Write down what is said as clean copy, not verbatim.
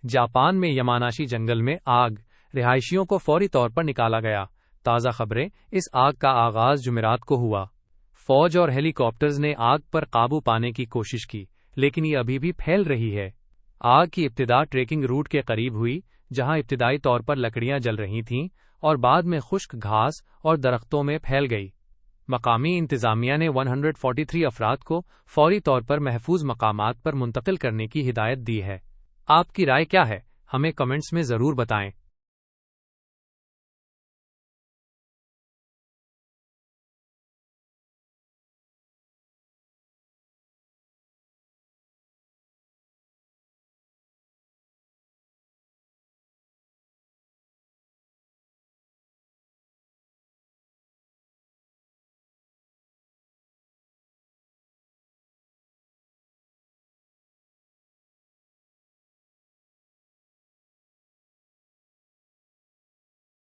Japan میں یاماناشی جنگل میں آگ، رہائشیوں کو فوری طور پر نکالا گیا۔ تازہ خبریں۔ اس آگ کا آغاز جمعرات کو ہوا۔ فوج اور ہیلی کاپٹرز نے آگ پر قابو پانے کی کوشش کی، لیکن یہ ابھی بھی پھیل رہی ہے۔ آگ کی ابتدا ٹریکنگ روٹ کے قریب ہوئی، جہاں ابتدائی طور پر لکڑیاں جل رہی تھیں اور بعد میں خشک گھاس اور درختوں میں پھیل گئی۔ مقامی انتظامیہ نے 143 افراد کو فوری طور پر محفوظ مقامات پر منتقل کرنے کی ہدایت دی ہے۔ آپ کی رائے کیا ہے؟ ہمیں کمنٹس میں ضرور بتائیں۔